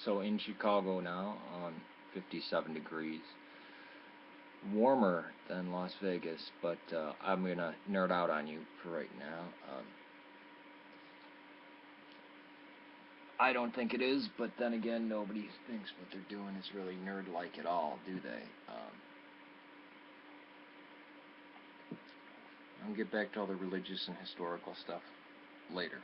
So in Chicago now, 57 degrees. Warmer than Las Vegas, but I'm gonna nerd out on you for right now. I don't think it is, but then again, nobody thinks what they're doing is really nerd-like at all, do they? I'll get back to all the religious and historical stuff later.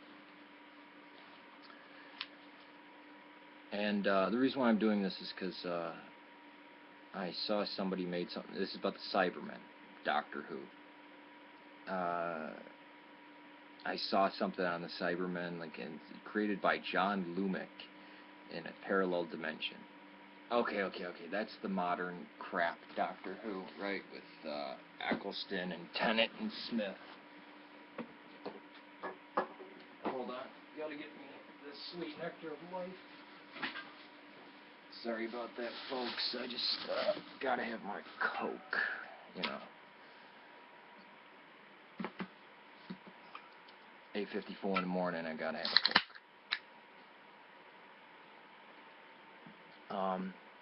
And the reason why I'm doing this is because I saw somebody made something. This is about the Cybermen, Doctor Who. I saw something on the Cybermen, like created by John Lumick in a parallel dimension. Okay, that's the modern crap Doctor Who, right? With Eccleston and Tennant and Smith. Hold on, gotta get me this sweet nectar of life. Sorry about that, folks. I just gotta have my Coke, you know. 8:54 in the morning, I gotta have a Coke.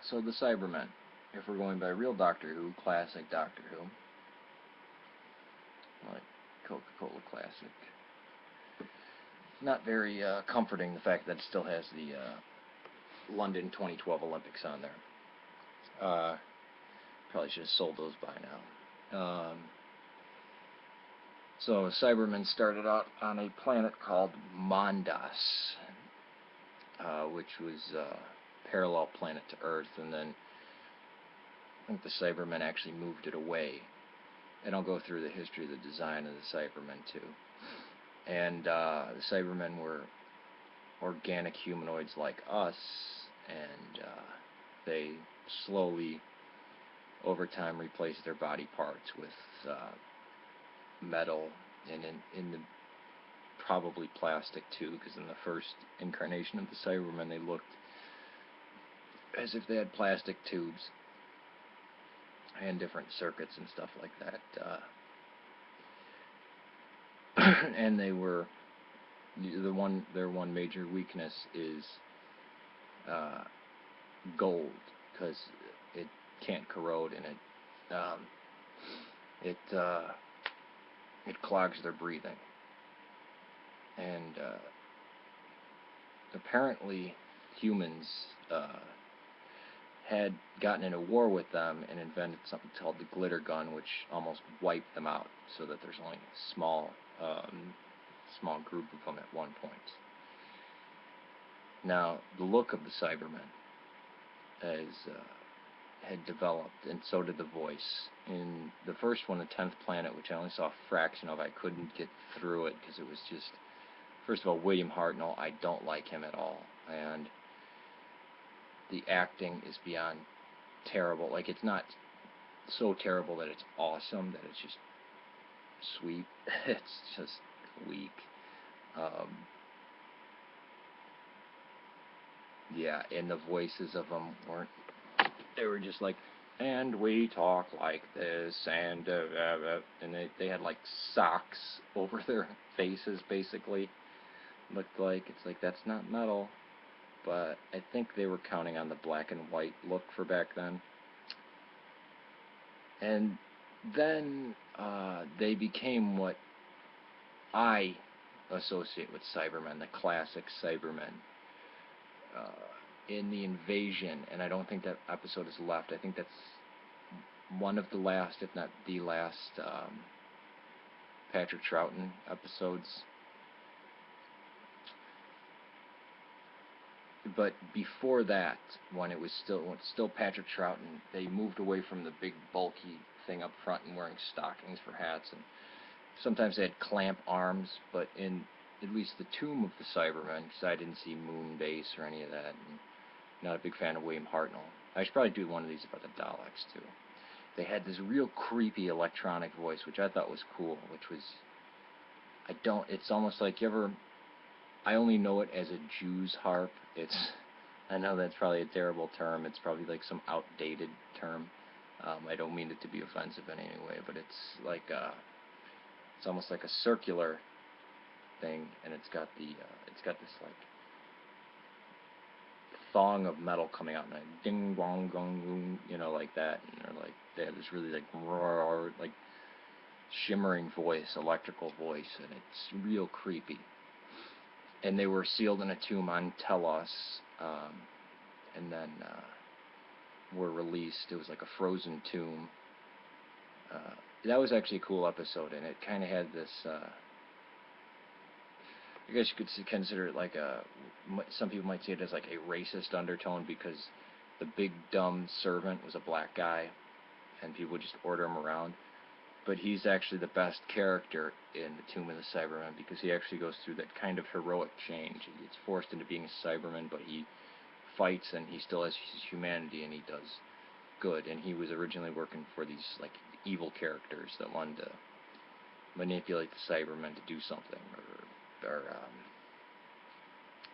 So the Cybermen, if we're going by real Doctor Who, classic Doctor Who, like Coca-Cola Classic. Not very comforting, the fact that it still has the London 2012 Olympics on there. Probably should have sold those by now. So Cybermen started out on a planet called Mondas, which was a parallel planet to Earth, and then I think the Cybermen actually moved it away. And I'll go through the history of the design of the Cybermen too. And the Cybermen were organic humanoids like us, and they slowly, over time, replaced their body parts with metal, and in the probably plastic too, because in the first incarnation of the Cybermen, they looked as if they had plastic tubes and different circuits and stuff like that. And they were their one major weakness is gold, because it can't corrode, and it clogs their breathing. And apparently humans had gotten in a war with them and invented something called the glitter gun, which almost wiped them out, so that there's only a small group of them at one point. Now, the look of the Cybermen had developed, and so did the voice. In the first one, the 10th Planet, which I only saw a fraction of, I couldn't get through it because it was just, first of all, William Hartnell, I don't like him at all, and the acting is beyond terrible. Like, it's not so terrible that it's awesome, that it's just sweet. It's just weak. Yeah, and the voices of them weren't, they were just like, and we talk like this, and they had like socks over their faces, basically. Looked like, it's like, that's not metal. But I think they were counting on the black and white look for back then. And then they became what I associate with Cybermen, the classic Cybermen. In the Invasion, and I don't think that episode is left. I think that's one of the last, if not the last, Patrick Troughton episodes. But before that, when it was still Patrick Troughton, they moved away from the big bulky thing up front and wearing stockings for hats, and sometimes they had clamp arms. But in at least the Tomb of the Cybermen, because I didn't see Moonbase or any of that, and not a big fan of William Hartnell. I should probably do one of these about the Daleks too. They had this real creepy electronic voice, which I thought was cool, which was, it's almost like, I only know it as a Jew's harp. I know that's probably a terrible term. It's probably like some outdated term. I don't mean it to be offensive in any way, but it's like, it's almost like a circular thing, and it's got this like thong of metal coming out, and like ding dong gong boom, you know, like that, and they're like, they have this really like roar, like shimmering voice, electrical voice, and it's real creepy. And they were sealed in a tomb on Telos, and then were released. It was like a frozen tomb. That was actually a cool episode, and it kind of had this, I guess you could consider it like some people might see it as like a racist undertone, because the big dumb servant was a black guy, and people would just order him around. But he's actually the best character in the Tomb of the Cybermen, because he actually goes through that kind of heroic change. He gets forced into being a Cyberman, but he fights, and he still has his humanity, and he does good. And he was originally working for these like evil characters that wanted to manipulate the Cybermen to do something, or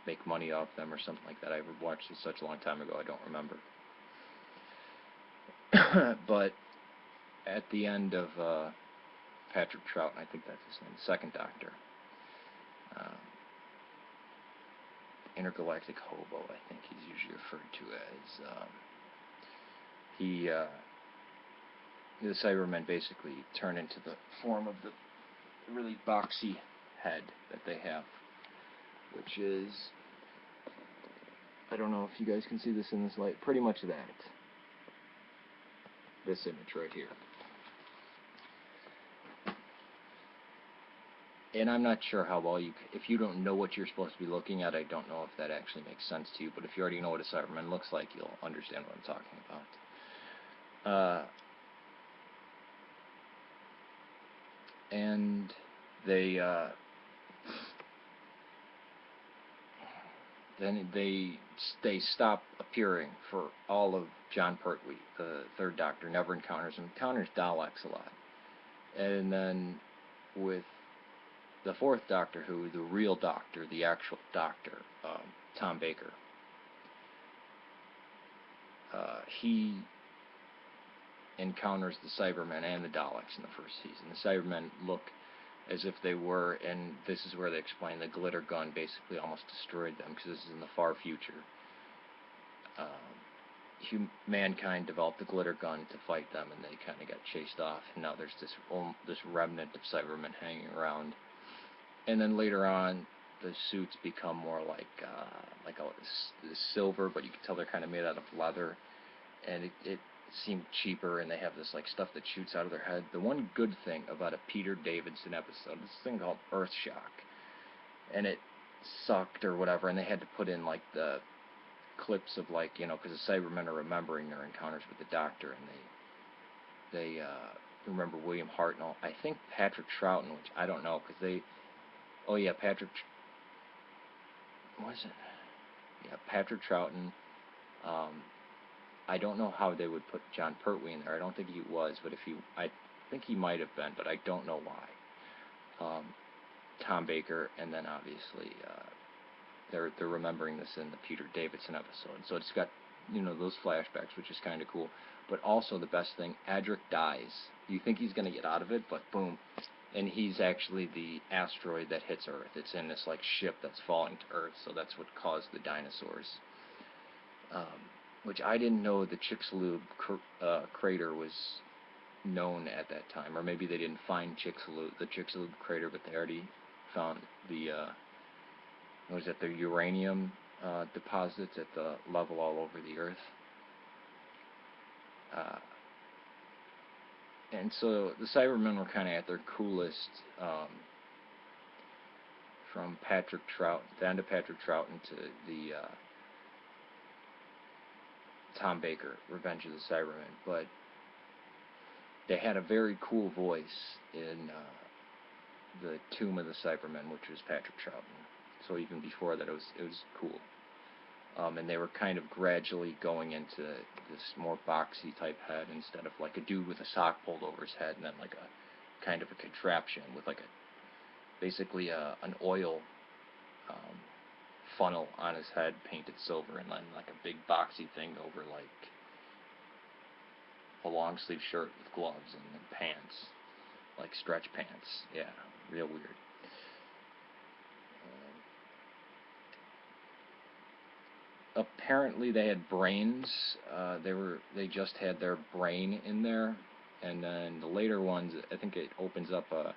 make money off them, or something like that. I watched it such a long time ago, I don't remember. But at the end of Patrick Troughton, I think that's his name, the second Doctor, Intergalactic Hobo, I think he's usually referred to as, the Cybermen basically turn into the form of the really boxy head that they have, which is, I don't know if you guys can see this in this light, pretty much that. This image right here. And I'm not sure how well if you don't know what you're supposed to be looking at, I don't know if that actually makes sense to you, but if you already know what a Cyberman looks like, you'll understand what I'm talking about. And they, then they stop appearing for all of John Pertwee. The third Doctor never encounters him, encounters Daleks a lot. And then with the fourth Doctor, who, the real Doctor, the actual Doctor, Tom Baker, he encounters the Cybermen and the Daleks in the first season. The Cybermen look as if they were, and this is where they explain the glitter gun basically almost destroyed them, because this is in the far future. Mankind developed the glitter gun to fight them, and they kind of got chased off, and now there's this remnant of Cybermen hanging around. And then later on, the suits become more like silver, but you can tell they're kind of made out of leather, and it seemed cheaper, and they have this like stuff that shoots out of their head. The one good thing about a Peter Davidson episode, this thing called Earthshock, and it sucked or whatever, and they had to put in like the clips of, like, you know, because the Cybermen are remembering their encounters with the Doctor, and they remember William Hartnell. I think Patrick Troughton, which I don't know, because they, oh yeah, Patrick Troughton. I don't know how they would put John Pertwee in there. I don't think he was, but I think he might have been, but I don't know why. Tom Baker, and then obviously they're remembering this in the Peter Davidson episode, so it's got, you know, those flashbacks, which is kind of cool. But also the best thing, Adric dies. You think he's going to get out of it, but boom, and he's actually the asteroid that hits Earth. It's in this like ship that's falling to Earth, so that's what caused the dinosaurs. Which I didn't know the Chicxulub crater was known at that time, or maybe they didn't find the Chicxulub crater, but they already found the the uranium deposits at the level all over the Earth. And so the Cybermen were kind of at their coolest from Patrick Troughton, the end of Patrick Troughton, to the Tom Baker, Revenge of the Cybermen. But they had a very cool voice in the Tomb of the Cybermen, which was Patrick Troughton. So even before that, it was cool. And they were kind of gradually going into this more boxy type head, instead of like a dude with a sock pulled over his head, and then like a kind of a contraption with like basically an oil funnel on his head painted silver, and then like a big boxy thing over like a long sleeve shirt with gloves and then pants, like stretch pants. Yeah, real weird. apparently they had brains. They just had their brain in there, and then the later ones, I think it opens up a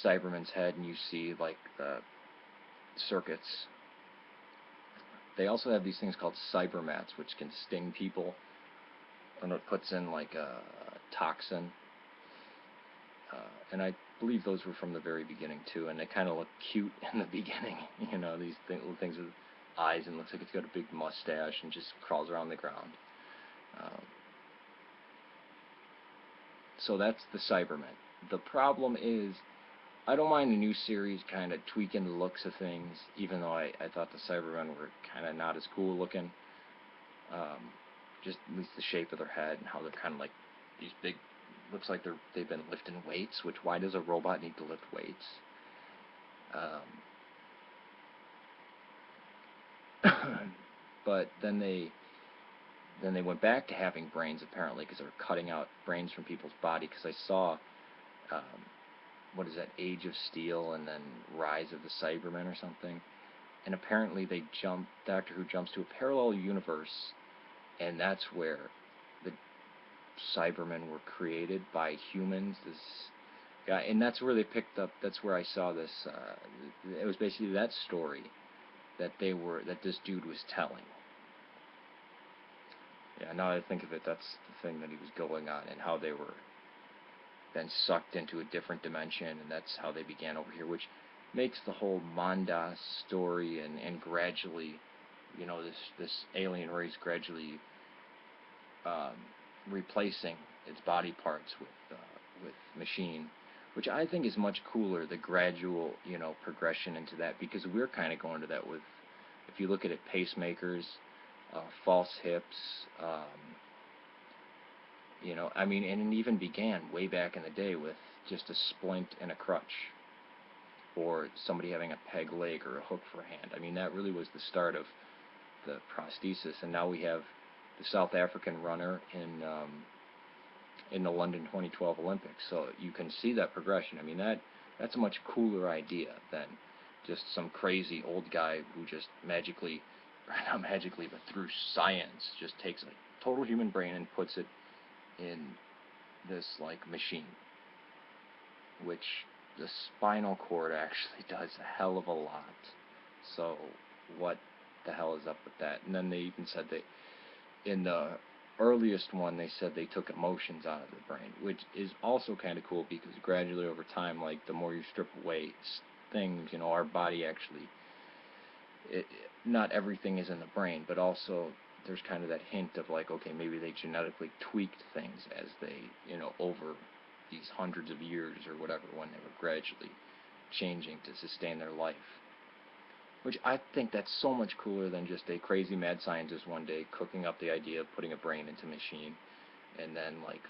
Cyberman's head, and you see like the circuits. They also have these things called cybermats, which can sting people, and it puts in like a toxin. And I believe those were from the very beginning too, and they kind of look cute in the beginning. You know, these little things with eyes, and looks like it's got a big mustache and just crawls around the ground. So that's the Cybermen. The problem is, I don't mind the new series kind of tweaking the looks of things, even though I thought the Cybermen were kind of not as cool looking. Just at least the shape of their head and how they're kind of like these big, looks like they've been lifting weights, which why does a robot need to lift weights? But then they went back to having brains, apparently, because they were cutting out brains from people's body, because I saw what is that, Age of Steel and then Rise of the Cybermen or something, and apparently Doctor Who jumps to a parallel universe, and that's where the Cybermen were created by humans. This guy, and that's where they picked up. That's where I saw this. It was basically that story that this dude was telling. Yeah, now that I think of it, that's the thing that he was going on, and how they were then sucked into a different dimension, and that's how they began over here, which makes the whole Mandas story and gradually, you know, this alien race gradually replacing its body parts with machine, which I think is much cooler, the gradual, you know, progression into that, because we're kind of going to that with, if you look at it, pacemakers, false hips, you know, I mean, and it even began way back in the day with just a splint and a crutch, or somebody having a peg leg or a hook for a hand. I mean, that really was the start of the prosthesis, and now we have the South African runner in the London 2012 Olympics. So you can see that progression. I mean, that's a much cooler idea than just some crazy old guy who just magically, not magically, but through science, just takes a total human brain and puts it in this like machine, which the spinal cord actually does a hell of a lot. So what the hell is up with that? And then they even said that in the earliest one, they said they took emotions out of the brain, which is also kind of cool, because gradually over time, like the more you strip away things, you know, our body actually, not everything is in the brain, but also there's kind of that hint of like, okay, maybe they genetically tweaked things as they, you know, over these hundreds of years or whatever, when they were gradually changing to sustain their life. Which I think that's so much cooler than just a crazy mad scientist one day cooking up the idea of putting a brain into a machine, and then like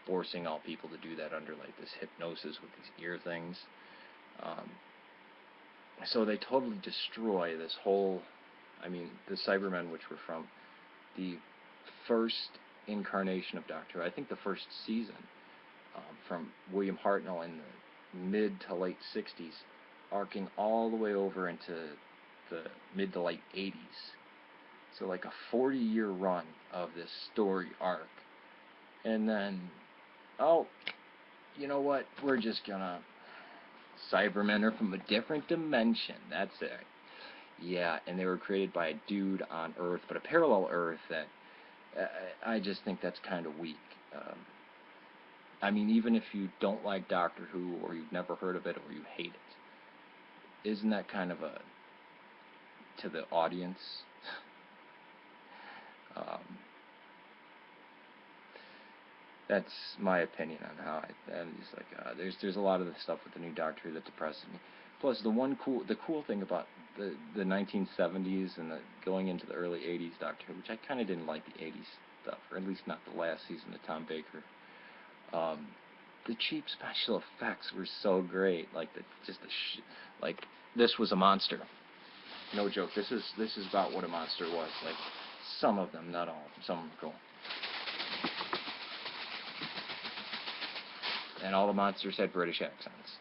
forcing all people to do that under like this hypnosis with these ear things. So they totally destroy this whole, I mean, the Cybermen, which were from the first incarnation of Doctor Who, I think the first season, from William Hartnell in the mid to late 60s, arcing all the way over into the mid to late 80s. So like a 40-year run of this story arc. And then, oh, you know what? We're just gonna... Cybermen are from a different dimension. That's it. Yeah, and they were created by a dude on Earth, but a parallel Earth that... I just think that's kind of weak. I mean, even if you don't like Doctor Who, or you've never heard of it, or you hate it, isn't that kind of a... to the audience? That's my opinion on how I'm just like, there's a lot of the stuff with the new Doctor Who that depresses me. Plus, the cool thing about the 1970s and going into the early 80s Doctor Who, which I kind of didn't like the 80s stuff, or at least not the last season of Tom Baker. The cheap special effects were so great. Like like this was a monster. No joke. This is about what a monster was. Like some of them, not all. Some of them cool. And all the monsters had British accents,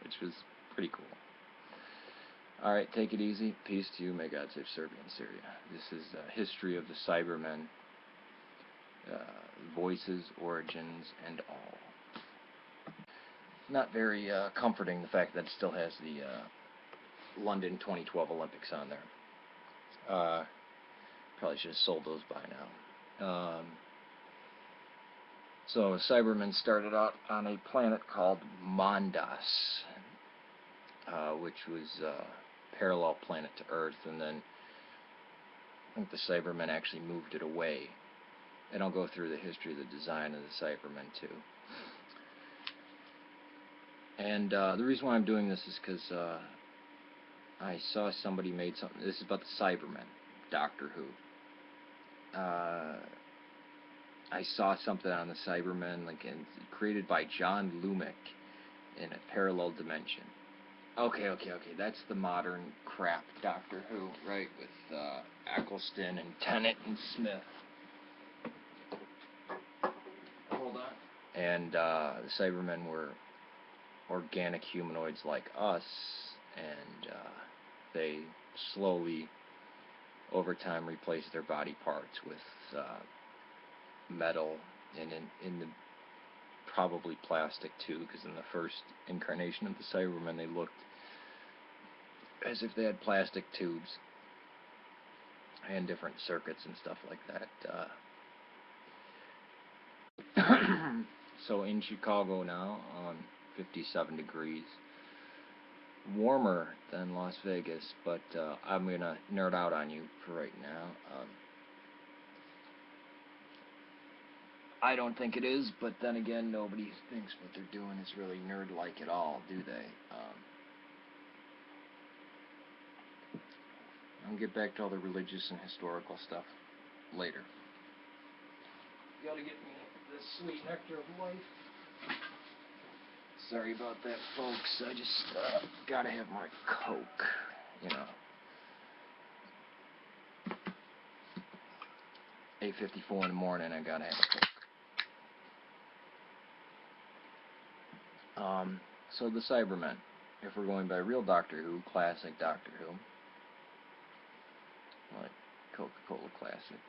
which was pretty cool. Alright, take it easy. Peace to you. May God save Serbia and Syria. This is a history of the Cybermen. Voices, origins, and all. Not very comforting, the fact that it still has the London 2012 Olympics on there. Probably should have sold those by now. So Cybermen started out on a planet called Mondas, which was a parallel planet to Earth, and then I think the Cybermen actually moved it away. And I'll go through the history of the design of the Cybermen too. And the reason why I'm doing this is because I saw somebody made something. This is about the Cybermen, Doctor Who. I saw something on the Cybermen, like created by John Lumick in a parallel dimension. Okay, that's the modern crap Doctor Who, right? With Eccleston and Tennant and Smith. Hold on. And the Cybermen were organic humanoids like us, and they slowly, over time, replaced their body parts with metal, and in the probably plastic too, because in the first incarnation of the Cybermen they looked as if they had plastic tubes and different circuits and stuff like that. So in Chicago now, 57 degrees, warmer than Las Vegas, but I'm gonna nerd out on you for right now. I don't think it is, but then again, nobody thinks what they're doing is really nerd-like at all, do they? I'll get back to all the religious and historical stuff later. Gotta get me this sweet nectar of life. Sorry about that, folks. I just gotta have my Coke, you know. 8:54 in the morning, I gotta have a Coke. So the Cybermen, if we're going by real Doctor Who, classic Doctor Who, like Coca-Cola Classic.